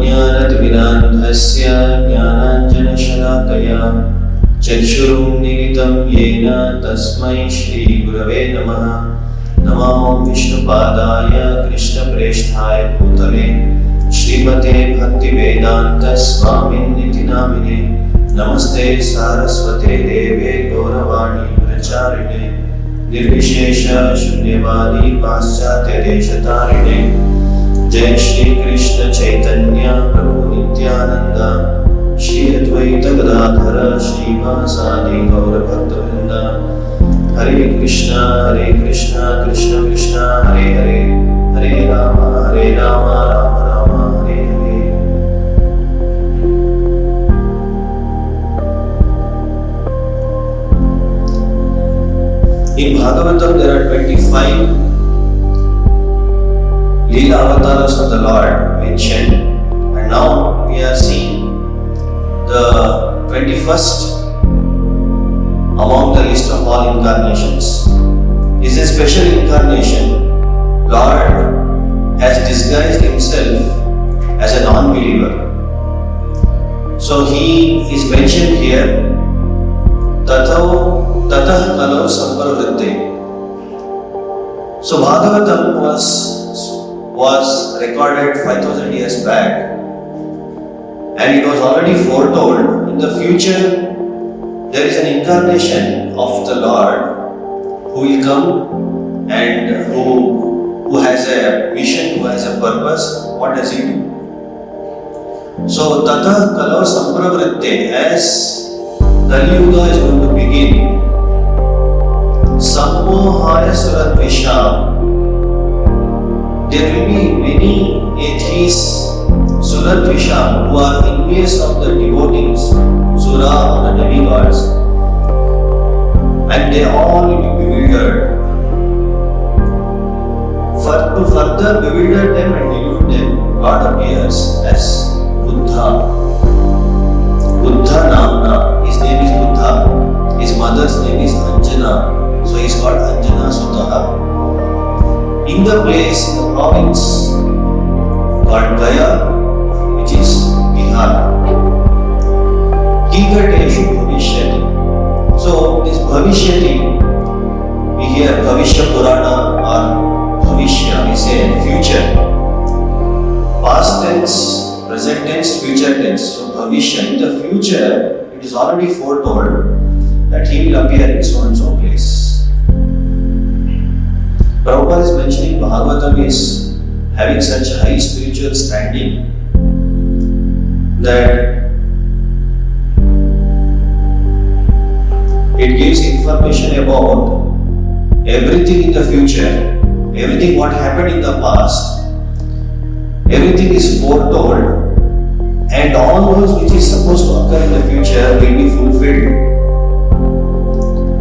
अज्ञानतिमिरान्धस्य ज्ञानाञ्जनशलाकया चक्षुरुन्मीलितं येन तस्मै श्रीगुरवे नमः। नमो विष्णुपादाय कृष्णप्रेष्ठाय भूतले श्रीमते भक्तिवेदान्त स्वामिन्निति नामिने। नमस्ते सारस्वते देवे गौरवाणी प्रचारिणे निर्विशेष शून्यवादी पाश्चात्य देशतारिणे। जय श्री कृष्ण चैतन्य प्रभु नित्यानंद श्री अद्वैत गदाधर श्रीवासादि गौर भक्तवृंद। हरे कृष्ण कृष्ण कृष्ण हरे हरे, हरे Ram Ram Ram Hare Hare. In Bhagavatam there are 25 Leela avatars of the Lord mentioned, and now we are seeing the 21st among the list of all incarnations. Is a special incarnation. Lord has disguised himself as a non-believer. So he is mentioned here, tatah kalau sampravritte. So Bhagavatam was recorded 5000 years back, and it was already foretold in the future there is an incarnation of the Lord who will come and who has a mission, who has a purpose. What does he do? So tatah kalau sampravritte, as Kali Yuga is going to begin, sammohaya suradvisham, there will be many atheists, suradvisham, who are envious of the devotees, sura, the demigods, and they all will be bewildered. To further bewilder them and delude them, God appears as Buddha. Buddha Namna, his name is Buddha, his mother's name is Anjana, so he is called Anjana Sutaha. In the place, in the province called Gaya, which is Bihar. Kigateshu Bhavishyati. So this Bhavishyati, we hear Bhavishya Purana or Bhavishya, we say future. Past tense, present tense, future tense. So Bhavishya, in the future, it is already foretold that he will appear in so and so place. Prabhupada is mentioning Bhagavatam is having such high spiritual standing that it gives information about everything in the future, everything what happened in the past, everything is foretold, and all those which is supposed to occur in the future will be fulfilled.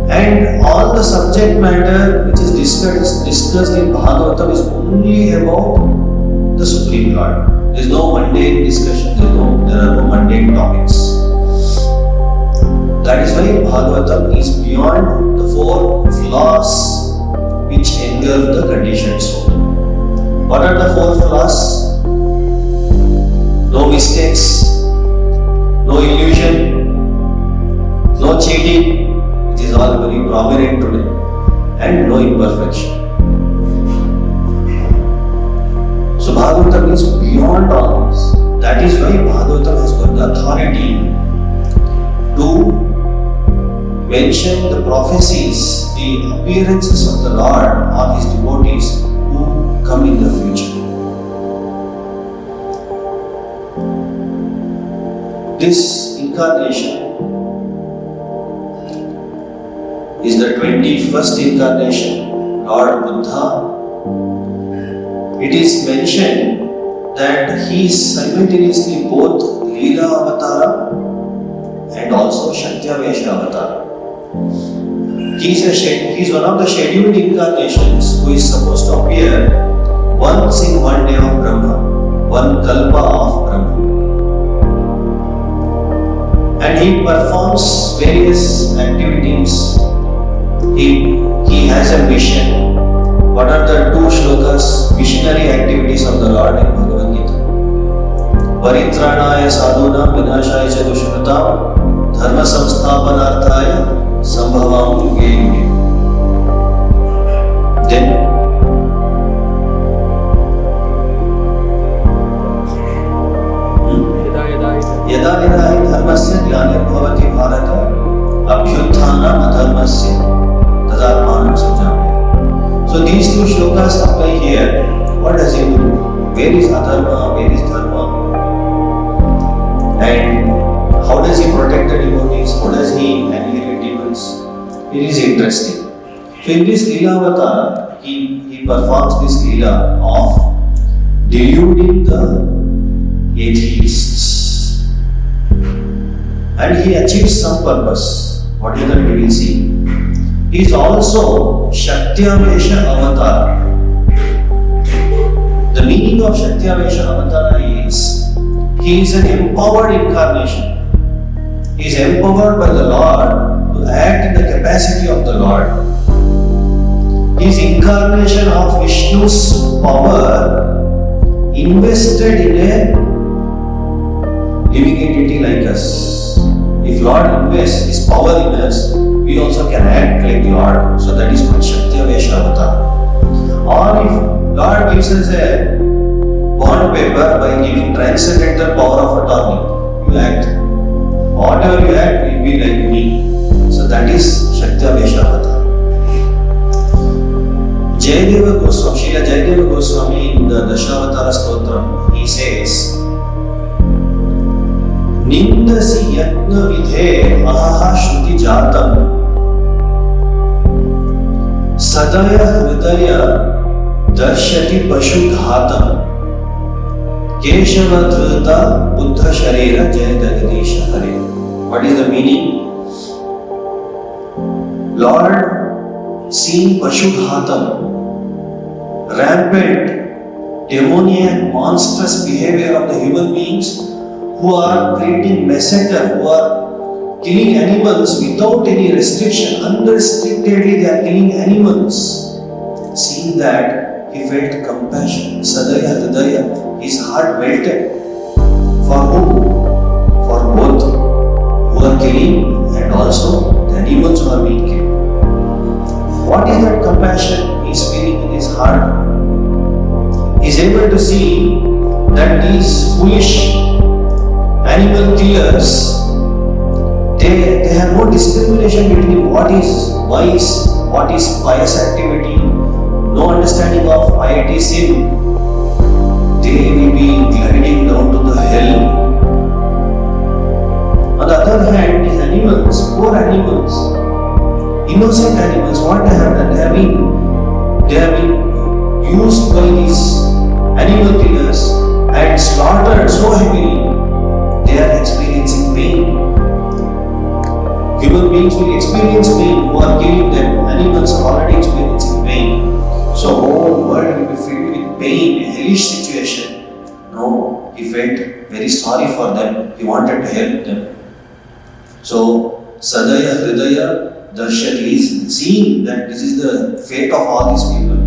And all the subject matter which is discussed in Bhagavatam is only about the Supreme Lord. There is no mundane discussion, there are no mundane topics. That is why Bhagavatam is beyond the four flaws which engulf the conditioned soul. What are the four flaws? No mistakes, no illusion, no cheating, which is all very prominent today, and no imperfection. So Bhagavatam is beyond all this. That is why Bhagavatam has got the authority to mention the prophecies, the appearances of the Lord or his devotees who come in the future. This incarnation is the 21st incarnation, Lord Buddha. It is mentioned that he is simultaneously both Leela Avatara and also Shaktavesha Avatara. He is one of the scheduled incarnations who is supposed to appear once in one day of Brahma, one Kalpa of Brahma. And he performs various activities. He has a mission. What are the two shlokas, missionary activities of the Lord in Bhagavad Gita? परित्राणाय साधूनां विनाशाय च दुष्कृतां धर्म संस्थापनार्थाय संभवामि युगे युगे. Then यदा यदा हि धर्मस्य ग्लानिर्भवति Bharat अभ्युत्थानम् अधर्मस्य तदात्मानं सृजाम्यहम्. So these two shlokas apply here. What does he do? Where is adharma? Where is dharma? And how does he protect the devotees? How does he annihilate demons? It is interesting. So in this Leela avatar, he performs this Leela of deluding the atheists. And he achieves some purpose. What is that we will see? He is also Shaktyaveša avatar. The meaning of Shaktyaveša avatar is he is an empowered incarnation. He is empowered by the Lord to act in the capacity of the Lord. He is incarnation of Vishnu's power invested in a living entity like us. If Lord invests His power in us, we also can act like Lord. So that is what Shaktyaveša avatar. Or if Lord gives us a bond paper by giving transcendental power of attorney, you act. Whatever you act will be like me. So that is Shaktyaveša avatar. Jayadeva Goswami, Srila Jayadeva Goswami in the Dashavatara Stotram, he says, Nindasi yatna vidhe ahaha shruti jatam sadaya hridaya darshati pashu ghatam keshava dhrita buddha sharira jaya dagadesha hare. What is the meaning? Lord, seeing pashu ghatam, rampant, demoniac, monstrous behavior of the human beings who are creating massacre, who are killing animals without any restriction, unrestrictedly they are killing animals. Seeing that, he felt compassion, sadaya hridaya, his heart melted. For whom? For both who are killing and also the animals who are being killed. What is that compassion he is feeling in his heart? He is able to see that these foolish animal killers, they have no discrimination between what is vice, what is pious activity, no understanding of piety, sin. They will be gliding down to the hell. On the other hand, these animals, poor animals, innocent animals, what they have done? They have been used by these animal killers and slaughtered so heavily. They are experiencing pain. Human beings will experience pain who are killing them. Animals are already experiencing pain. So whole world will be filled with pain, a hellish situation. No, he felt very sorry for them. He wanted to help them. So Sadaya Hridaya Darshati is seeing that this is the fate of all these people.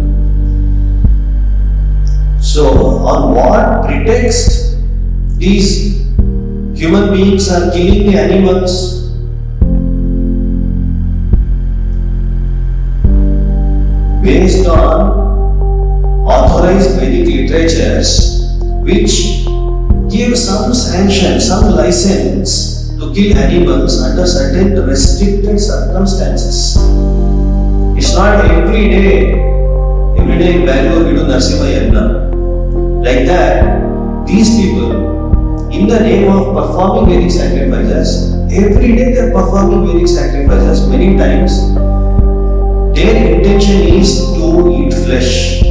So on what pretext these human beings are killing the animals? Based on authorized Vedic literatures which give some sanction, some license to kill animals under certain restricted circumstances. It's not every day in Bangalore we do Narsimha Yajna. Like that, these people, in the name of performing Vedic sacrifices, every day they are performing Vedic sacrifices. Many times, their intention is to eat flesh.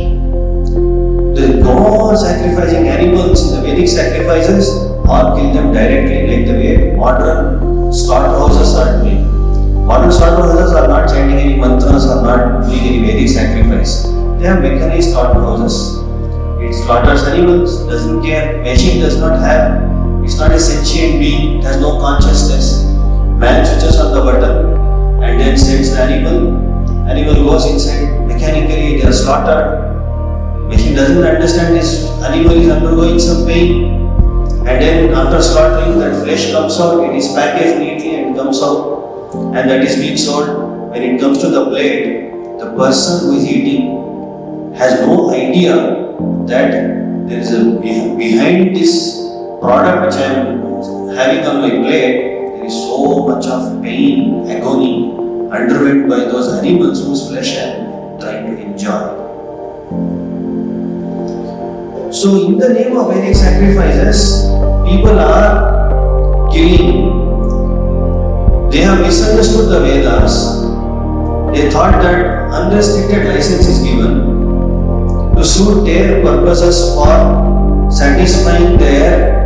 They go sacrificing animals in the Vedic sacrifices or kill them directly, like the way modern slaughterhouses are doing. Modern slaughterhouses are not chanting any mantras or not doing any Vedic sacrifice. They have mechanized slaughterhouses. It slaughters animals, doesn't care. Machine does not have, it's not a sentient being, it has no consciousness. Man switches on the button and then sends the animal. Animal goes inside, mechanically they are slaughtered. Machine doesn't understand this animal is undergoing some pain and then after slaughtering, that flesh comes out, it is packaged neatly and comes out, and that is being sold. When it comes to the plate, the person who is eating has no idea that there is a behind this product which I am having on my plate, there is so much of pain, agony underwent by those animals whose flesh I am trying to enjoy. So in the name of Vedic sacrifices, people are killing. They have misunderstood the Vedas. They thought that unrestricted license is given to suit their purposes for satisfying their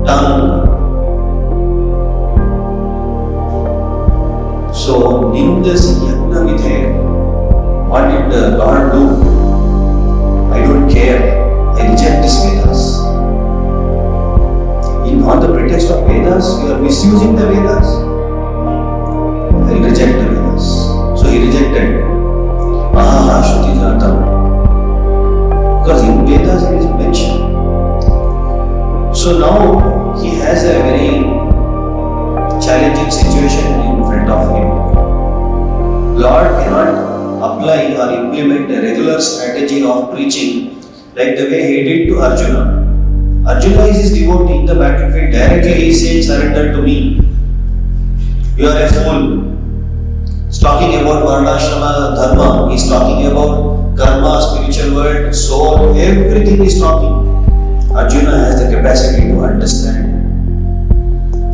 tongue. So, Nindasi Yagna Vidhe, what did the Lord do? I don't care. I reject this Vedas. On the pretext of Vedas, you are misusing the Vedas. I reject the Vedas. So he rejected Ahaha Shruti Jatam. Because in Vedas it is mentioned. So now he has a very challenging situation in front of him. Lord cannot apply or implement a regular strategy of preaching like the way he did to Arjuna. Arjuna is his devotee in the battlefield. Directly he is saying, surrender to me. You are a fool. He's talking about Varnashrama Dharma. He's talking about karma, spiritual world, soul, everything he's talking. Arjuna has the capacity to understand.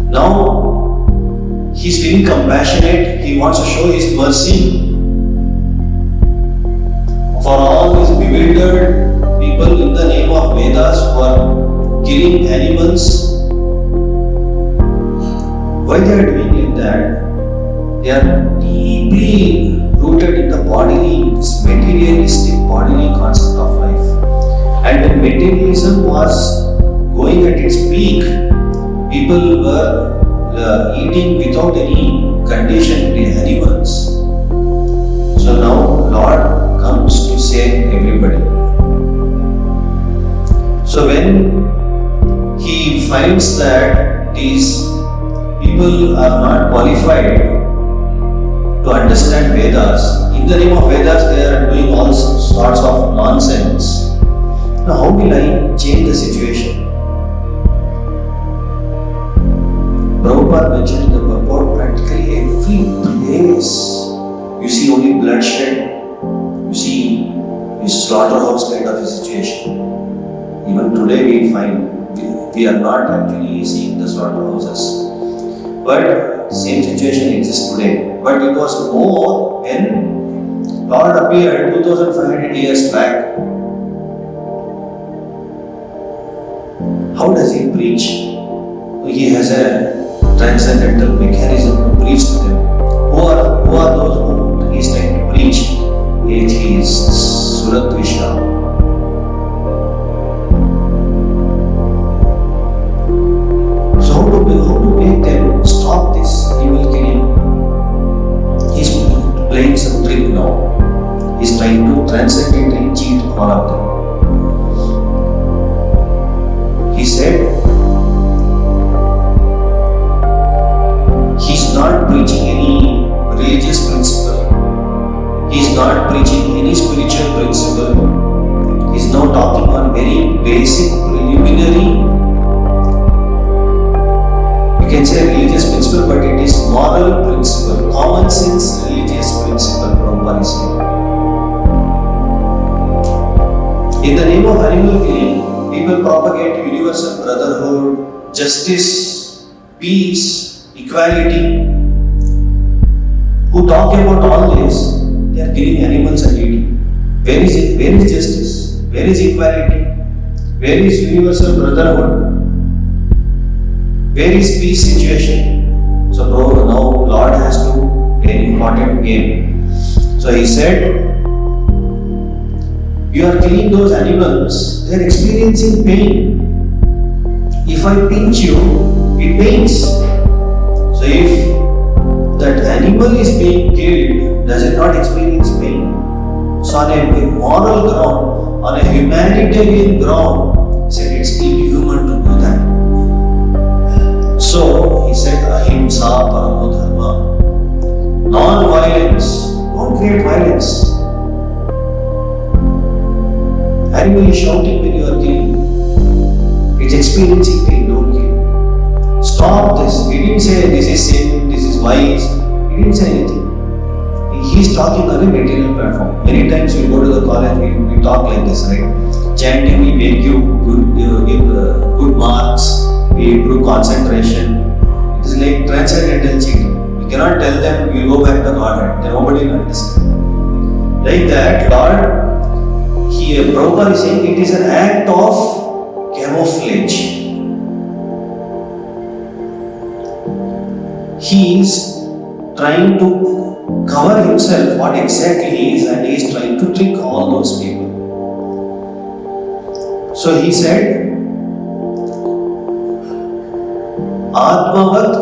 Now, he's feeling compassionate. He wants to show his mercy for all these bewildered people in the name of Vedas who are killing animals. Why they are doing like that? They are deeply rooted in the bodily, this materialistic bodily concept of life. And when materialism was going at its peak, people were eating without any condition the animals. So now Lord comes to save everybody. So when he finds that these people are not qualified to understand Vedas, in the name of Vedas they are doing all sorts of nonsense. Now how will I change the situation? Prabhupada mentioned in the purport practically every place you see only bloodshed, you see a slaughterhouse kind of a situation. Even today we find we are not actually seeing the slaughterhouses. But same situation exists today. But it was more when Lord appeared 2500 years back. How does he preach? He has a transcendental mechanism to preach to them. Who are those whom he is trying to preach? Atheists, Suratvisha. So how to make them stop this evil killing? He's playing some trick now. He's trying to transcendentally cheat all of them. He said, he's not preaching any religious principle. He's not preaching any spiritual principle. He's now talking on very basic, preliminary, you can say religious principle, but it is moral principle, common sense religious principle, Prabhupada is saying. In the name of animal killing, people propagate universal brotherhood, justice, peace, equality. Who talk about all this, they are killing animals and eating. Where is it? Where is justice? Where is equality? Where is universal brotherhood? Where is peace situation? So now Lord has to play an important game. So he said, you are killing those animals, they are experiencing pain. If I pinch you, it pains. So if that animal is being killed, does it not experience pain? So on a moral ground, on a humanitarian ground, said it's is shouting when you are killing. It's experiencing pain, don't kill. Stop this. He didn't say this is sin, this is wise. He didn't say anything. He's talking on a material platform. Many times we go to the college, we talk like this, right? Chanting will make you good marks, we improve concentration. It is like transcendental cheating. You cannot tell them you will go back to Godhead. Nobody will understand. Like that, Lord, here Prabhupada is saying it is an act of camouflage. He is trying to cover himself what exactly he is, and he is trying to trick all those people. So he said, Atmavat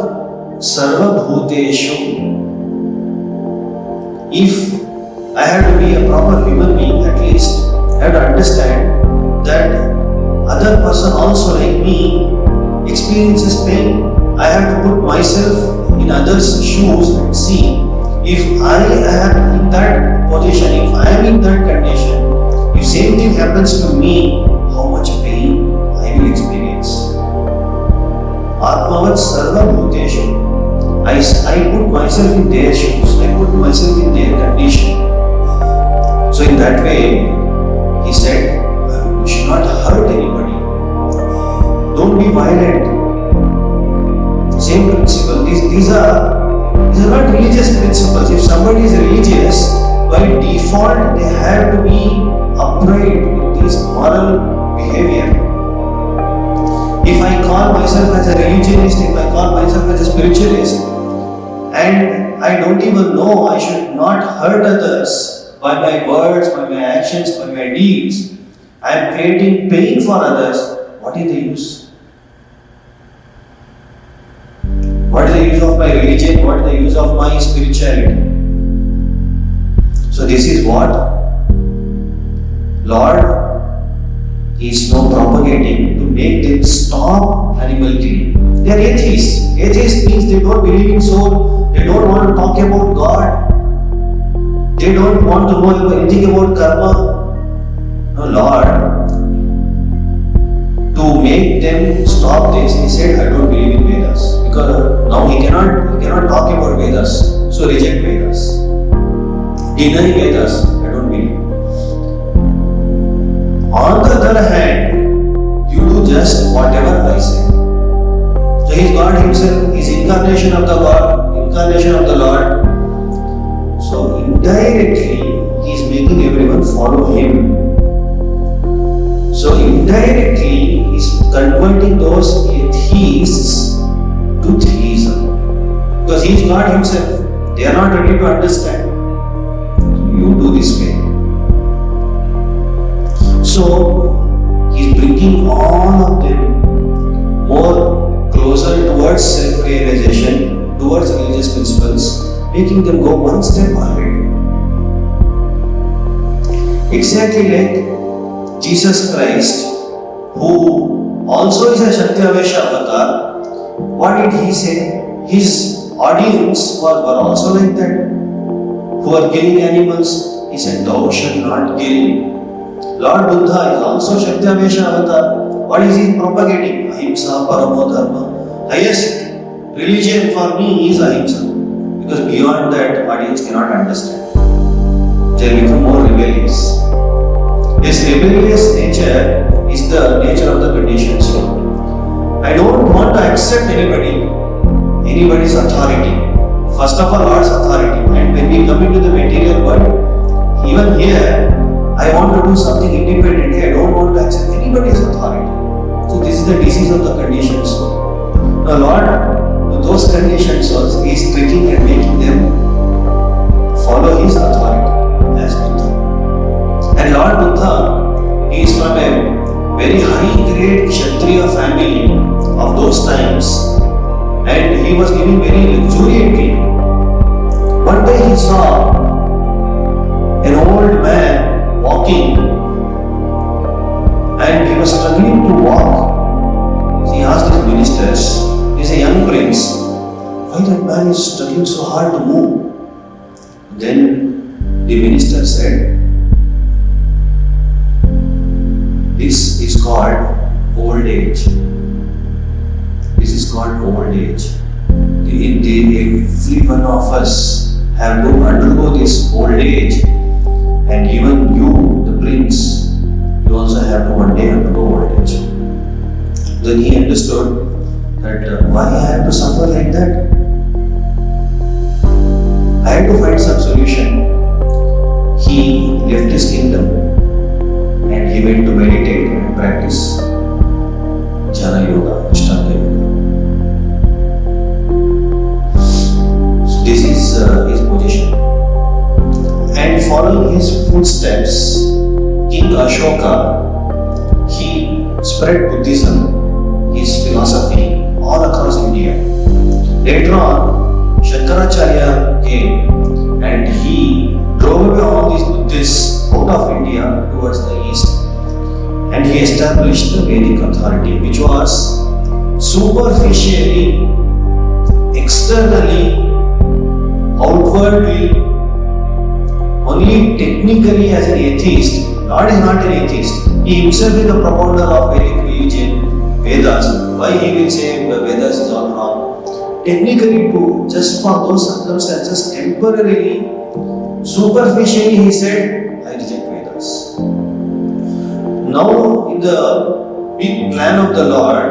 Sarva Bhuteshu. If I have to be a proper human being, at least I have to understand that other person also like me experiences pain. I have to put myself in others' shoes and see if I am in that position, if I am in that condition, if same thing happens to me, how much pain I will experience. Atmavat Sarva Bhuteshu. I put myself in their shoes, I put myself in their condition. So in that way, he said, you should not hurt anybody. Don't be violent. Same principle. These are not religious principles. If somebody is religious, by default they have to be upright with this moral behavior. If I call myself as a religionist, if I call myself as a spiritualist, and I don't even know I should not hurt others by my words, by my actions, by my deeds, I am creating pain for others, what is the use? What is the use of my religion? What is the use of my spirituality? So this is what Lord is now propagating to make them stop animal killing. They are atheists. Atheists means they don't believe in soul. They don't want to talk about God. They don't want to know anything about karma. No, Lord, to make them stop this, he said, I don't believe in Vedas. Because now he cannot talk about Vedas. So reject Vedas. Deny Vedas, I don't believe. On the other hand, you do just whatever I say. So he is God himself, he is incarnation of the God, incarnation of the Lord. So indirectly, he is making everyone follow him. So indirectly, he is converting those atheists to theism. Because he is God himself. They are not ready to understand. You do this way. So, he is bringing all of them more closer towards self-realization, towards religious principles, making them go one step ahead. Exactly like Jesus Christ, who also is a Shaktavesha avatar, what did he say? His audience were also like that, who are killing animals. He said, thou shalt not kill. Lord Buddha is also Shaktavesha avatar. What is he propagating? Ahimsa Paramo Dharma. Highest religion for me is Ahimsa. Because beyond that, audience cannot understand. They become more rebellious. This rebellious nature is the nature of the conditioned soul. I don't want to accept anybody's authority. First of all, Lord's authority. And when we come into the material world, even here, I want to do something independently. I don't want to accept anybody's authority. So this is the disease of the conditioned soul. Now Lord, to those conditioned souls, He is tricking and making them follow His authority as Buddha. And Lord Buddha, He is from a very high-grade Kshatriya family of those times, and he was living very luxuriantly. One day he saw an old man walking, and he was struggling to walk. So he asked his ministers, he is a young prince, why that man is struggling so hard to move? Then the minister said, is called old age. This is called old age. Every one of us have to undergo this old age, and even you, the prince, you also have to one day undergo old age. Then he understood that why I have to suffer like that? I had to find some solution. He left his kingdom and he went to meditate and practice Jnana Yoga, Ashtanga Yoga. So this is his position. And following his footsteps, King Ashoka, he spread Buddhism, his philosophy, all across India. Later on, Shankaracharya came and he drove away all these Buddhists out of India towards the east, and he established the Vedic authority, which was superficially, externally, outwardly, only technically as an atheist. God is not an atheist. He himself is a propounder of Vedic religion, Vedas. Why he will say Vedas is all wrong? Technically too, just for those circumstances, temporarily, superficially he said, I reject Vedas. Now in the big plan of the Lord,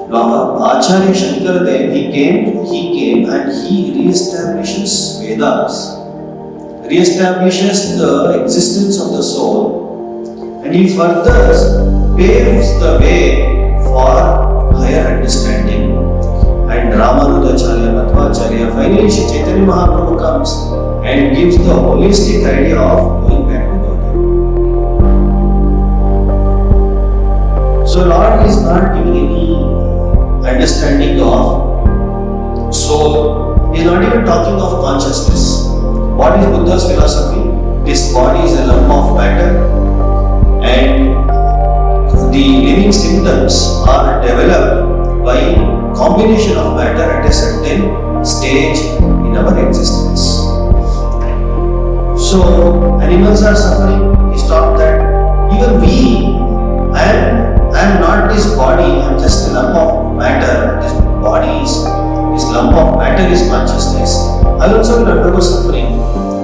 Acharya Shankaradev, he came and he re-establishes Vedas, re-establishes the existence of the soul, and he further paves the way for higher understanding. And Ramanujacharya, Madhvacharya, finally Shri Chaitanya Mahaprabhu comes and gives the holistic idea of going back to God. So Lord is not giving any understanding of soul. He is not even talking of consciousness. What is Buddha's philosophy? This body is a lump of matter, and the living symptoms are developed by combination of matter at a certain stage in our existence. So animals are suffering. He stopped that. Even we, I am not this body. I am just a lump of matter. This body is, this lump of matter is consciousness. I also will undergo suffering.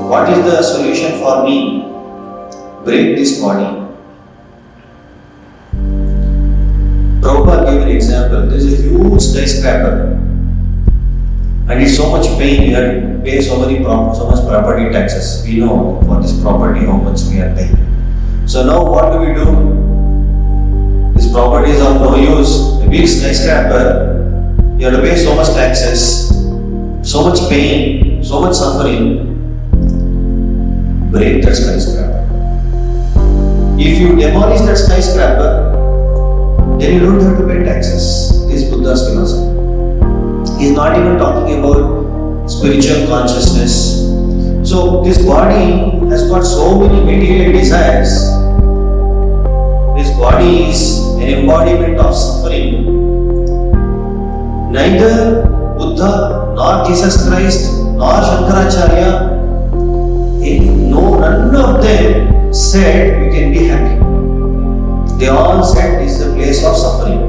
What is the solution for me? Break this body. Prabhupada gave an example. There is a huge skyscraper and it's so much pain, you have to pay so much property taxes. We know for this property how much we are paying. So now what do we do? This property is of no use. A big skyscraper, you have to pay so much taxes, so much pain, so much suffering. Break that skyscraper. If you demolish that skyscraper, then you don't have to pay taxes. This is Buddha's philosophy. He is not even talking about spiritual consciousness. So this body has got so many material desires. This body is an embodiment of suffering. Neither Buddha, nor Jesus Christ, nor Shankaracharya, none of them said you can be happy. They all said this is a place of suffering.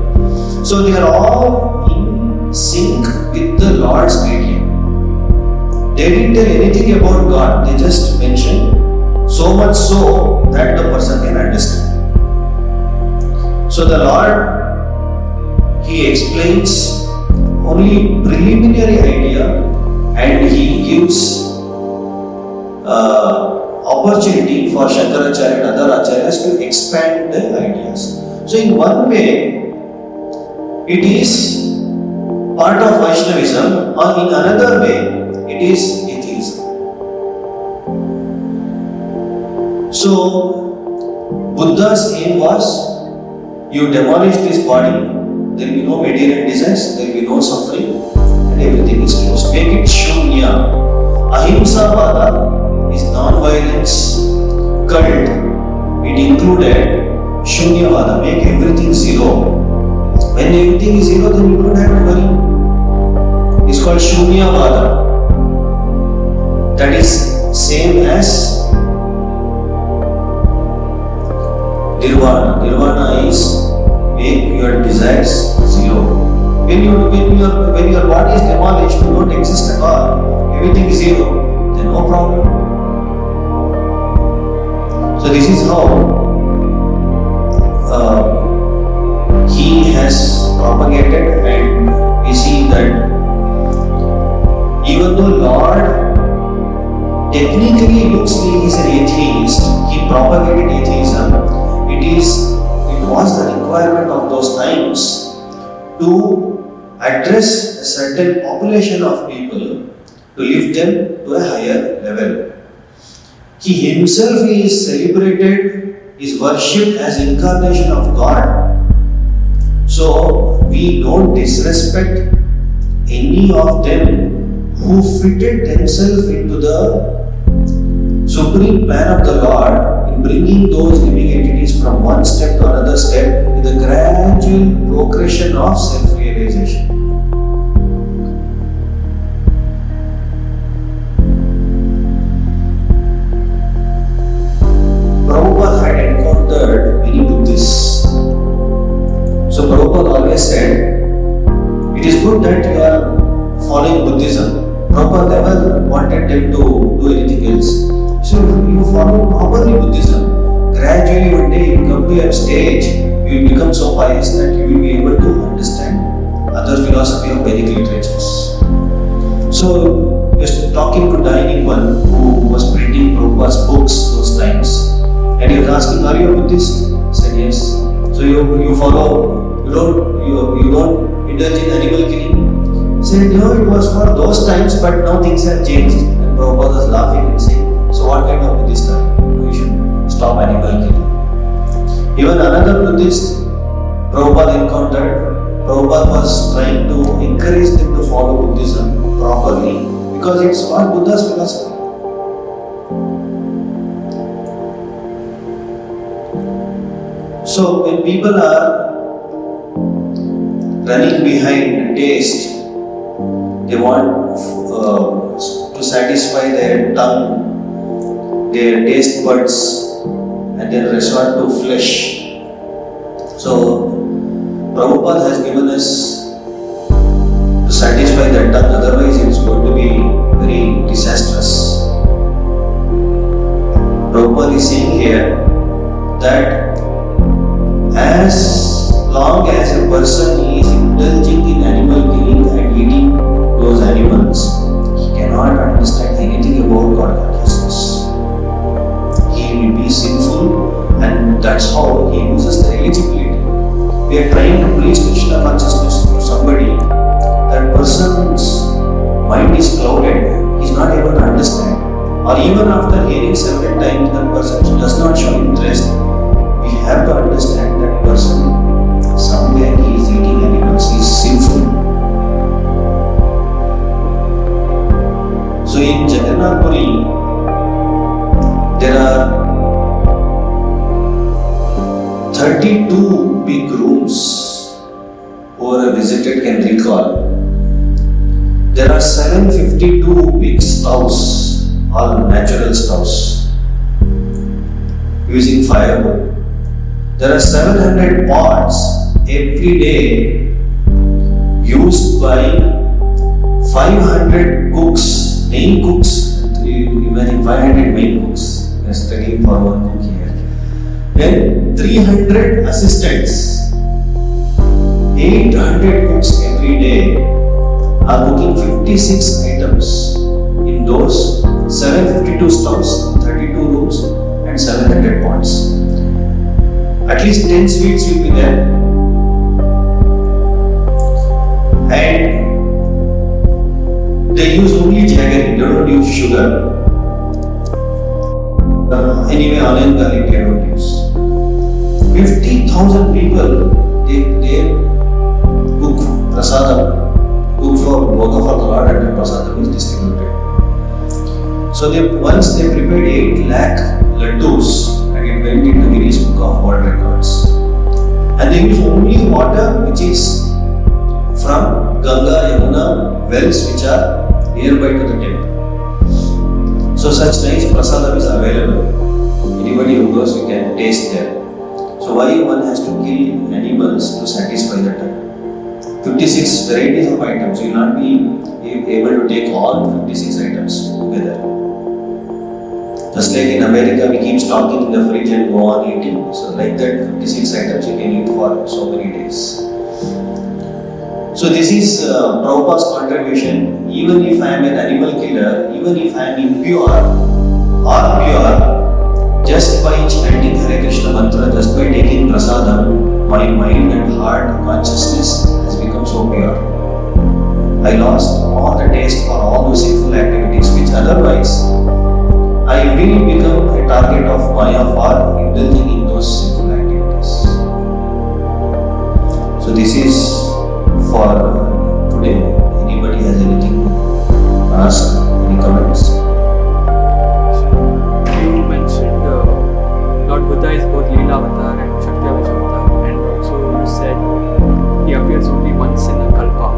So they are all in sync with the Lord's idea. They didn't tell anything about God, they just mentioned so much so that the person can understand. So the Lord, He explains only preliminary idea and He gives opportunity for Shankaracharya and other acharyas to expand the ideas. So in one way, it is part of Vaishnavism, or in another way, it is atheism. So Buddha's aim was, you demolish this body, there will be no material desires, there will be no suffering, and everything is closed. Make it shunya. Ahimsa vada is non-violence cult. It included Shunyavada, make everything zero. When everything is zero, then you don't have to worry. It's called Shunyavada. That is same as nirvana. Nirvana is make your desires zero. When your body is demolished, you don't exist at all. Everything is zero. Then no problem. So this is how he has propagated, and we see that even though Lord technically looks like he is an atheist, he propagated atheism. It was the requirement of those times to address a certain population of people, to lift them to a higher level. He himself is celebrated, is worshipped as incarnation of God. So we don't disrespect any of them who fitted themselves into the supreme plan of the Lord in bringing those living entities from one step to another step with a gradual progression of self-realization. Prabhupada had encountered many Buddhists. So Prabhupada always said, it is good that you are following Buddhism. Prabhupada never wanted them to do anything else. So if you follow properly Buddhism, gradually one day you come to a stage, you will become so pious that you will be able to understand other philosophy of Vedic literatures. So he was talking to dining one who was printing Prabhupada's books those times, and he was asking, "Are you a Buddhist?" He said, "Yes." "So you follow, you don't indulge in animal killing?" He said, "No, it was for those times, but now things have changed." And Prabhupada was laughing and saying, "So what kind of Buddhist are you? You should stop animal killing." Even another Buddhist Prabhupada encountered, Prabhupada was trying to encourage them to follow Buddhism properly because it's not Buddha's philosophy. So when people are running behind taste, they want to satisfy their tongue, their taste buds, and then resort to flesh. So Prabhupada has given us to satisfy that tongue, otherwise it's going to be very disastrous. Prabhupada is saying here that as long as a person is indulging in animal killing and eating those animals, he cannot understand anything about God consciousness. He will be sinful, and that's how he loses the eligibility. We are trying to preach Krishna consciousness to somebody, that person's mind is clouded, he is not able to understand. Or even after hearing several times, that person does not show interest. We have to understand that person, somewhere he is eating animals, he is sinful. So in Jagannath Puri, there are 32 big rooms. Whoever visited can recall. There are 752 big stoves, all natural stoves, using firewood. There are 700 pots every day used by 500 cooks, main cooks. You imagine 500 main cooks. We are studying for one cook here. Then 300 assistants, 800 cooks every day are cooking 56 items in those 752 stoves, 32 rooms and 700 pots. At least 10 sweets will be there. And they use only jaggery, they don't use sugar. Anyway, onion garlic they don't use. 50,000 people, they cook prasadam, cook for Bhoga for the Lord, and the prasadam is distributed. So once they prepared 8 lakh laddus, and it went into Guinness Book of World Records. And they use only water which is from Ganga, Yamuna wells which are nearby to the temple. So such nice prasadam is available. Anybody who goes, you can taste there. So why one has to kill animals to satisfy the turn? 56 varieties of items. You will not be able to take all 56 items together. Just like in America, we keep stocking in the fridge and go on eating. So like that, 56 items you can eat for so many days. So this is Prabhupada's contribution. Even if I am an animal killer, even if I am impure or pure, just by chanting Hare Krishna mantra, just by taking prasadam, my mind and heart consciousness has become so pure. I lost all the taste for all those sinful activities which otherwise I will become a target of Maya for indulging in those sinful activities. So this is for today. Anybody has anything to ask? Any comments? You mentioned Lord Buddha is both Leela Avatar and Shakti Avatar, and also you said he appears only once in a kalpa.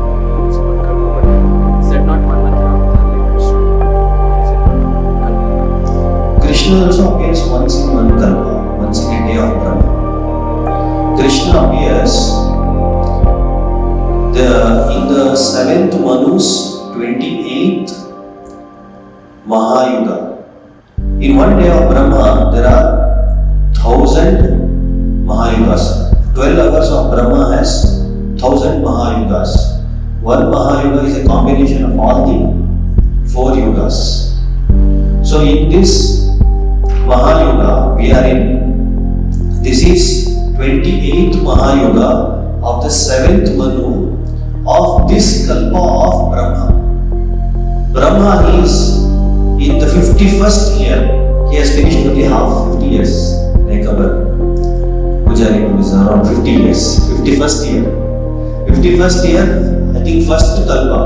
It's one kalpa, but is that not Manvantara Avatar like Krishna? Is it kalpa? Krishna also appears once in one kalpa, once in a day of Brahma. Krishna appears in the 7th Manu's 28th Mahayuga. In one day of Brahma, there are 1000 Mahayugas. 12 hours of Brahma has 1000 Mahayugas. One Mahayuga is a combination of all the 4 yugas. So in this Mahayuga we are in, this is 28th Mahayuga of the 7th Manu of this kalpa of Brahma. Brahma is in the 51st year. He has finished only half 50 years. Like our Pujari is around 50 years. 51st year. 51st year, I think first kalpa.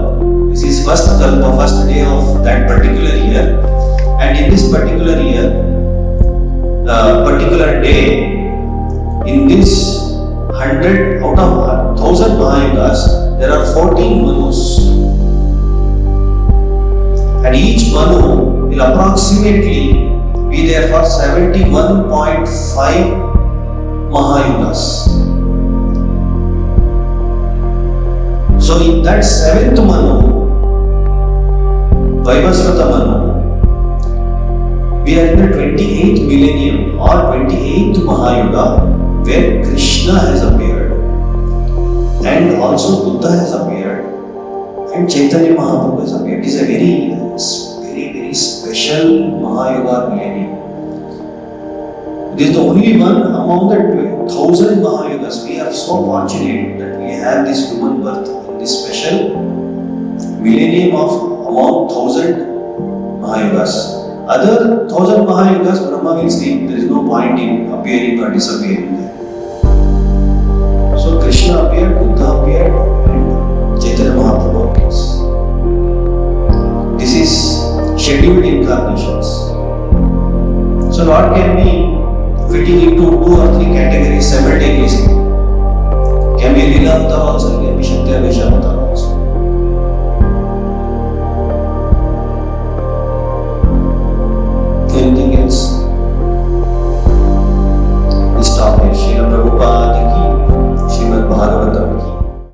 This is first kalpa, first day of that particular year. And in this particular year, particular day, in this 100 out of 1000 Mahayugas, there are 14 Manus. And each Manu will approximately be there for 71.5 Mahayugas. So in that 7th Manu, Vaivasvata Manu, we are in the 28th millennium or 28th Mahayuga where Krishna has appeared and also Buddha has appeared and Chaitanya Mahaprabhu has appeared. It is a very special Mahayuga millennium. It is the only one among the 1000 Mahayugas. We are so fortunate that we have this human birth in this special millennium of among 1000 Mahayugas. Other 1000 Mahayugas, Brahma will sleep. There is no point in appearing or disappearing there. So Krishna appeared, Buddha appeared, and Chaitanya Mahaprabhu appears. This is scheduled incarnations. So Lord can be fitting into 2 or 3 categories simultaneously. Can be Leela Avatar also, can be Shakti Avatar.